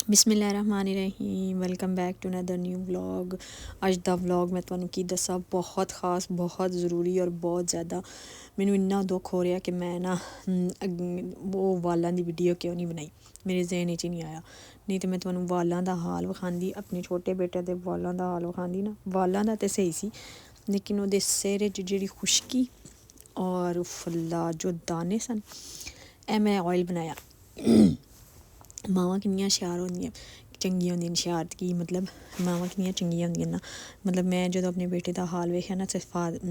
बिस्मिल्लाहिर्रहमानिर्रहीम welcome back to another new vlog. अज दा व्लॉग मैं तुहानू की दसा बहुत खास बहुत ज़रूरी और बहुत ज़्यादा मैनू इन्ना दुख हो रहा कि मैं ना वो वालां दी वीडियो क्यों नहीं बनाई, मेरे जहन च नहीं आया। नहीं तो मैं तुहानू वालां दा हाल विखांदी, अपने छोटे बेटे दे वालां दा हाल विखांदी ना। वालां दा ते सही सी लेकिन ओहदे सिर च जेहड़ी खुश्की और फुल्ला जो दाने सन ए मैं ऑयल बनाया। मावां किन्नियां शैल होंदियां, चंगियां होंदियां शैल की मतलब मावां किन्नियां चंगियां होंदियां ना। मतलब मैं जदों अपने बेटे का हाल वेख्या ना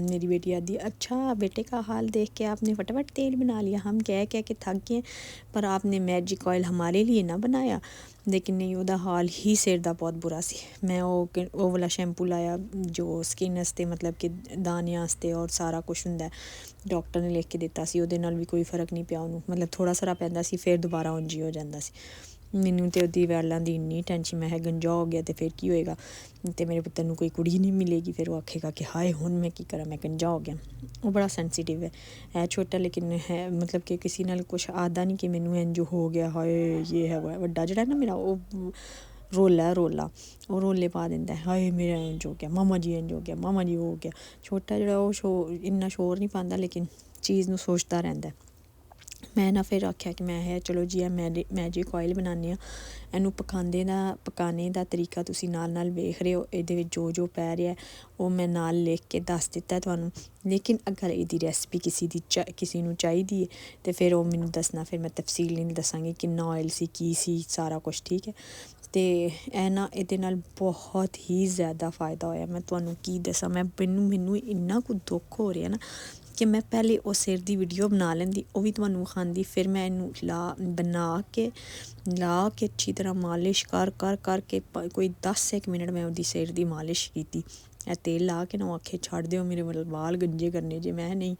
मेरी बेटी आदि अच्छा बेटे का हाल देख के आपने फटाफट तेल बना लिया, हम कह कह के थक गए पर आपने मैजिक ऑयल हमारे लिए ना बनाया। लेकिन नहीं, वह हाल ही सिर का बहुत बुरा सी। मैं वो वाला शैम्पू लाया जो स्किन आस्ते मतलब कि दाने आस्ते और सारा कुछ होंदा डॉक्टर ने लिख के दिता सी, ਉਹਦੇ ਨਾਲ भी कोई फर्क नहीं पिया ਉਹਨੂੰ, मतलब थोड़ा सारा पैंदा सी फिर दोबारा ਉਂਝ ਹੀ हो ਜਾਂਦਾ ਸੀ। ਮੈਨੂੰ ਤੇ ਉਹਦੀ ਵੈਲਾਂ ਦੀ ਇੰਨੀ ਟੈਨਸ਼ਨ, ਮੈਂ ਗੰਜਾ ਹੋ ਗਿਆ ਤੇ ਫਿਰ ਕੀ ਹੋਏਗਾ ਤੇ ਮੇਰੇ ਪੁੱਤਰ ਨੂੰ ਕੋਈ ਕੁੜੀ ਨਹੀਂ ਮਿਲੇਗੀ, ਫਿਰ ਉਹ ਆਖੇਗਾ ਕਿ ਹਾਏ ਹੁਣ ਮੈਂ ਕੀ ਕਰਾਂ, ਮੈਂ ਗੰਜਾ ਹੋ ਗਿਆ। ਉਹ ਬੜਾ ਸੈਂਸਿਟਿਵ ਹੈ ਛੋਟਾ ਲੇਕਿਨ ਹੈ मतलब कि किसी ਨਾਲ ਕੁਛ ਆਦਾ ਨਹੀਂ ਕਿ ਮੈਨੂੰ ਇੰਜ ਹੋ ਗਿਆ ਹਾਏ ਇਹ ਹੈ। ਵੱਡਾ ਜਿਹੜਾ ਨਾ ਮੇਰਾ ਉਹ ਰੋਲਾ ਉਹ ਰੋਲੇ ਪਾ ਦਿੰਦਾ ਹਾਏ ਮੇਰਾ ਇੰਜ ਹੋ ਗਿਆ, ਮਾਮਾ ਜੀ ਇੰਜ ਹੋ ਗਿਆ, ਮਾਮਾ ਜੀ ਹੋ ਗਿਆ। ਛੋਟਾ ਜਿਹੜਾ ਉਹ ਇੰਨਾ ਸ਼ੋਰ ਨਹੀਂ ਪਾਉਂਦਾ ਲੇਕਿਨ ਚੀਜ਼ ਨੂੰ ਸੋਚਦਾ ਰਹਿੰਦਾ। मैं ना फिर आख्या कि मैं है चलो जी मैजिक ऑयल बनाने इनू पकाने का तरीका तुसी नाल वेख रहे हो, ये जो जो पै रहा है वो मैं नाल लिख के दस दिता तुहानू। लेकिन अगर ये रेसिपी किसी नू चाहिदी है तो फिर वो मैनू दसना, फिर मैं तफसील नहीं दसांगी किन्ना ऑयल सी सारा कुछ ठीक है। तो यह ना ये बहुत ही ज़्यादा फ़ायदा होया। मैं तुहानू की दसा, मैनू इन्ना कुछ दुख हो रहा ना कि मैं पहले उस सिर की वीडियो बना लेंदी, वो भी तुहानू विखांदी, फिर मैं इनू बना के ला के अच्छी तरह मालिश कर के कोई 10 मिनट मैं उसकी सिर की मालिश की। तेल ला के ना आखे छड़ दो मेरे वाल गंजे करने जे, मैं नहीं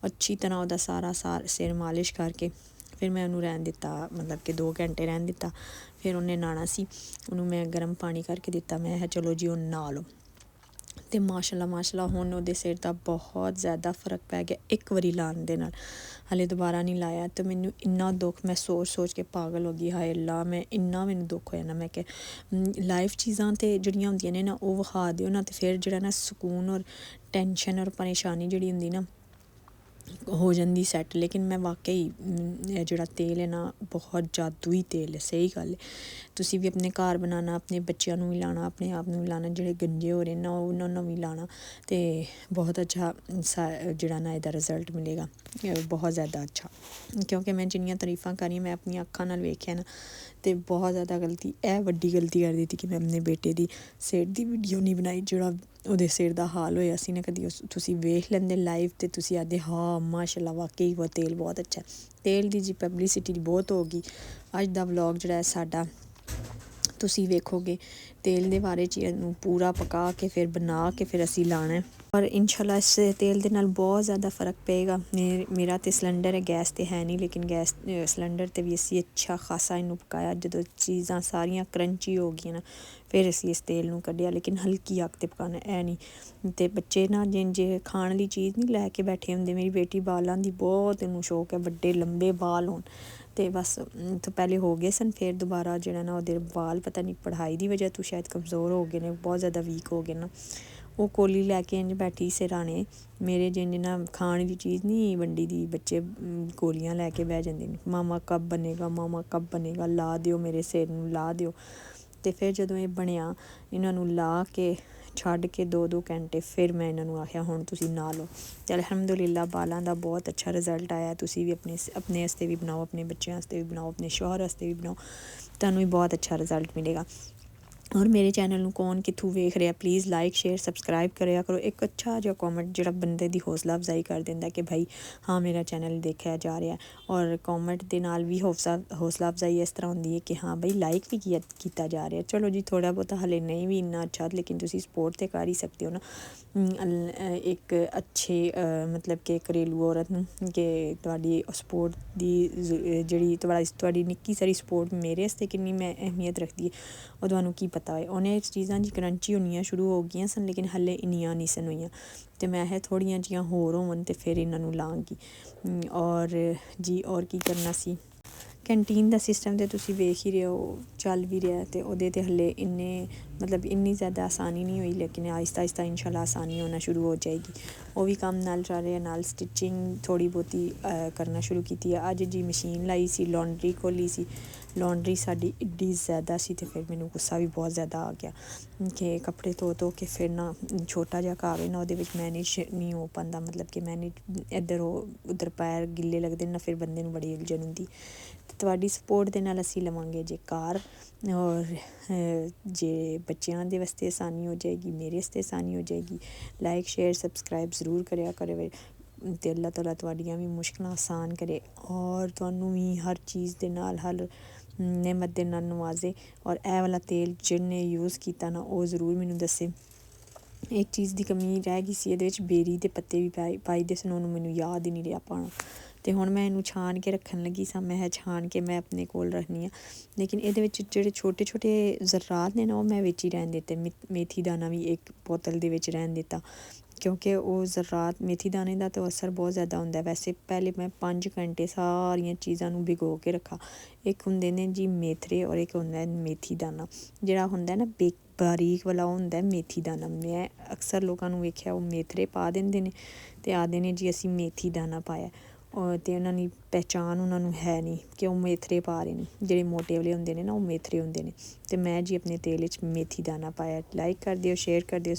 अच्छी तरह वह सारा सिर मालिश करके फिर मैं उन्होंने रहन दिता, मतलब कि 2 घंटे रहन दिता। फिर उन्हें नहाना सी, उन्होंने मैं गर्म पानी करके दिता, मैं चलो जी उन्हें नहा लो। तो माशाल्लाह हुण उहदे सिर दा बहुत ज़्यादा फ़र्क पै गया एक बारी लाने दे नाल, हले दोबारा नहीं लाया। तो मैनू इन्ना दुख, मैं सोच के पागल हो गई, हाय अल्लाह मैं इन्ना मैनू दुख होया ना। मैं कि लाइफ चीज़ां ते जड़ियां होंदियां ने ना वो विखा दिओ ना, तो फिर जेह्ड़ा ना सुकून और टेंशन और परेशानी जेह्ड़ी होंदी ना हो जाती सैट। लेकिन मैं वाकई जोड़ा तेल है ना बहुत जादुई तेल है, सही गल है। तुसी भी अपने घर बनाना, अपने बच्चों भी लाना, अपने आप भी लाना, जेह्ड़े गंजे हो रहे ना उन्होंने भी लाना, तो बहुत अच्छा जोड़ा ना इहदा रिजल्ट मिलेगा, बहुत ज़्यादा अच्छा। क्योंकि मैं जिन्नियां तरीफां करी मैं अपनी अक्खां नाल वेख्या ना, तो बहुत ज़्यादा गलती वड्डी गलती कर दी थी कि मैं अपने बेटे की सिर की वीडियो नहीं बनाई। जोड़ा ਉਹਦੇ सिर का हाल होया सी ना, कदी तुसी वेख लेंदे लाइव तो तुसी आखदे हाँ माशाल्लाह वाकई वो तेल बहुत अच्छा है। तेल की जी पब्लिसिटी बहुत होगी। अज का व्लॉग जोड़ा है साडा तुसी वेखोगे तेल के बारे च पूरा पका के फिर बना के फिर असी लाना है, और इंशाल्लाह इस तेल के नाल बहुत ज़्यादा फ़र्क पेगा। मेरा तो सिलेंडर है, गैस तो है नहीं, लेकिन गैस सिलेंडर तो भी असी अच्छा खासा इनू पकाया। जो चीज़ां सारियां क्रंची हो गई ना फिर असी इस तेल नू कढ़िया, लेकिन हल्की अग ते पकाना है नहीं। तो बच्चे ना जे खाने वाली चीज़ नहीं लैके बैठे होंगे। मेरी बेटी बालां दी बहुत इनू शौक है, बड़े लंबे बाल होन, तो बस तो पहले हो गए सन, फिर दोबारा जो ना वो बाल पता नहीं पढ़ाई की वजह तो शायद कमज़ोर हो गए ने, बहुत ज़्यादा वीक हो गए ना। वो कोली लैके इंज बैठी सिराने मेरे, जिंज ना खाने की चीज़ नहीं वंडी दी, बच्चे गोलियां लैके बह जाते हैं, मामा कब बनेगा, मामा कब बनेगा, ला दिओ मेरे सिर नू ला दिओ। तो फिर जो ये बनया इन्हों ला के छड़ के 2-2 घंटे फिर मैं इन्हों आख्या हुण तुसी नहा लो। तो अलहमदुलिल्लाह बालों का बहुत अच्छा रिजल्ट आया। तुसी भी अपने आस्ते भी बनाओ, अपने बच्चों आस्ते भी बनाओ, अपने शौहर आस्ते भी बनाओ, तुहानू भी बहुत अच्छा रिजल्ट मिलेगा। और मेरे चैनल कौन कितों वेख रहा प्लीज़ लाइक शेयर सबसक्राइब कराया करो। एक अच्छा जो कॉमेंट जो बंदे की हौसला अफजाई कर देंदा कि भाई हाँ मेरा चैनल देखा जा रहा है, और कॉमेंट के नाल भी हौसला अफजाई इस तरह होंदी है कि हाँ भाई लाइक भी किया जा रहा है। चलो जी थोड़ा बहुत हले नहीं भी इन्ना अच्छा, लेकिन तुसी सपोर्ट तो कर ही सकते हो ना एक अच्छे मतलब कि घरेलू औरत नूं, कि तुहाडी सपोर्ट दी जिहड़ी तुहाडी निक्की सारी सपोर्ट मेरे आस्ते किन्नी मैं अहमियत रखदी है वो तुहानू की पता है। उन्हें चीज़ां जी क्रंची होनियां शुरू हो गई सन, लेकिन हले इन्नियां नहीं सन होइयां, तो मैं है थोड़ियां जियां होर होवन तो फिर इन्हां नू लांगी। और जी और की करना सी, कैंटीन का सिस्टम तो तुसी वेख ही रहे हो चल भी रहा तो वो हले इन्ने मतलब इन्नी ज़्यादा आसानी नहीं हुई लेकिन आहिस्ता आहिस्ता इंशाल्लाह आसानी होना शुरू हो जाएगी। वो भी काम नाल चल रहा नाल स्टिचिंग थोड़ी बहुती करना शुरू की है। अज जी मशीन लाई सी लॉन्ड्री खोली सी लॉन्ड्री साडी एड्डी ज़्यादा सी तो फिर मैनू गुस्सा भी बहुत ज़्यादा आ गया कि कपड़े धो के फिर ना छोटा जिहा घर है ना वो मैनेज नहीं हो पाता मतलब कि मैनेज इधर उधर पैर गिले लगते ना फिर बंदे नूं बड़ी उलझन होंदी। ਤੁਹਾਡੀ ਸਪੋਰਟ ਦੇ ਨਾਲ ਅਸੀਂ ਲਵਾਂਗੇ ਜੇ ਕਾਰ ਔਰ ਜੇ ਬੱਚਿਆਂ ਦੇ ਵਾਸਤੇ ਆਸਾਨੀ ਹੋ ਜਾਏਗੀ ਮੇਰੇ ਵਾਸਤੇ ਆਸਾਨੀ ਹੋ ਜਾਏਗੀ। ਲਾਈਕ ਸ਼ੇਅਰ ਸਬਸਕ੍ਰਾਈਬ ਜ਼ਰੂਰ ਕਰਿਆ ਕਰੇ ਤੇ ਅੱਲਾਹ ਤਾਲਾ ਤੁਹਾਡੀਆਂ ਵੀ ਮੁਸ਼ਕਲਾਂ ਆਸਾਨ ਕਰੇ ਔਰ ਤੁਹਾਨੂੰ ਵੀ ਹਰ ਚੀਜ਼ ਦੇ ਨਾਲ ਹਰ ਨਿਮਤ ਦੇ ਨਾਲ ਨਵਾਜ਼ੇ। ਔਰ ਇਹ ਵਾਲਾ ਤੇਲ ਜਿਹਨੇ ਯੂਜ਼ ਕੀਤਾ ਨਾ ਉਹ ਜ਼ਰੂਰ ਮੈਨੂੰ ਦੱਸੇ। ਇੱਕ ਚੀਜ਼ ਦੀ ਕਮੀ ਰਹਿ ਗਈ ਸੀ ਇਹਦੇ ਵਿੱਚ ਬੇਰੀ ਦੇ ਪੱਤੇ ਵੀ ਪਾਈ ਦੇ ਸਨ ਉਹਨੂੰ ਮੈਨੂੰ ਯਾਦ ਹੀ ਨਹੀਂ ਰਿਹਾ ਪਾਉਣਾ ਤੇ ਹੁਣ ਮੈਂ ਇਹਨੂੰ ਛਾਣ ਕੇ ਰੱਖਣ ਲੱਗੀ ਸਾਂ। ਮੈਂ ਛਾਣ ਕੇ ਮੈਂ ਆਪਣੇ ਕੋਲ ਰੱਖਣੀ ਆ ਲੇਕਿਨ ਇਹਦੇ ਵਿੱਚ ਜਿਹੜੇ ਛੋਟੇ ਛੋਟੇ ਜ਼ਰਾਤ ਨੇ ਨਾ ਉਹ ਮੈਂ ਵਿੱਚ ਹੀ ਰਹਿਣ ਦਿੱਤੇ। ਮੇਥੀ ਦਾਣਾ ਵੀ ਇੱਕ ਬੋਤਲ ਦੇ ਵਿੱਚ ਰਹਿਣ ਦਿੱਤਾ ਕਿਉਂਕਿ ਉਹ ਜ਼ਰਾਤ ਮੇਥੀ ਦਾਣੇ ਦਾ ਤਾਂ ਅਸਰ ਬਹੁਤ ਜ਼ਿਆਦਾ ਹੁੰਦਾ। ਵੈਸੇ ਪਹਿਲੇ ਮੈਂ 5 ਘੰਟੇ ਸਾਰੀਆਂ ਚੀਜ਼ਾਂ ਨੂੰ ਭਿਗੋ ਕੇ ਰੱਖਾਂ। ਇੱਕ ਹੁੰਦੇ ਨੇ ਜੀ ਮੇਥਰੇ ਔਰ ਇੱਕ ਹੁੰਦਾ ਮੇਥੀ ਦਾਣਾ ਜਿਹੜਾ ਹੁੰਦਾ ਨਾ ਬਾਰੀਕ ਵਾਲਾ ਉਹ ਹੁੰਦਾ ਮੇਥੀ ਦਾਣਾ। ਮੈਂ ਅਕਸਰ ਲੋਕਾਂ ਨੂੰ ਵੇਖਿਆ ਉਹ ਮੇਥਰੇ ਪਾ ਦਿੰਦੇ ਨੇ ਅਤੇ ਆਖਦੇ ਨੇ ਜੀ ਅਸੀਂ ਮੇਥੀ ਦਾਣਾ ਪਾਇਆ ਅਤੇ ਉਹਨਾਂ ਦੀ ਪਹਿਚਾਣ ਉਹਨਾਂ ਨੂੰ ਹੈ ਨਹੀਂ ਕਿ ਉਹ ਮੇਥਰੇ ਪਾ ਰਹੇ ਨੇ। ਜਿਹੜੇ ਮੋਟੇ ਵਾਲੇ ਹੁੰਦੇ ਨੇ ਨਾ ਉਹ ਮੇਥਰੇ ਹੁੰਦੇ ਨੇ ਅਤੇ ਮੈਂ ਜੀ ਆਪਣੇ ਤੇਲ ਵਿੱਚ ਮੇਥੀ ਦਾਣਾ ਪਾਇਆ। ਲਾਈਕ ਕਰ ਦਿਓ ਸ਼ੇਅਰ ਕਰ ਦਿਓ।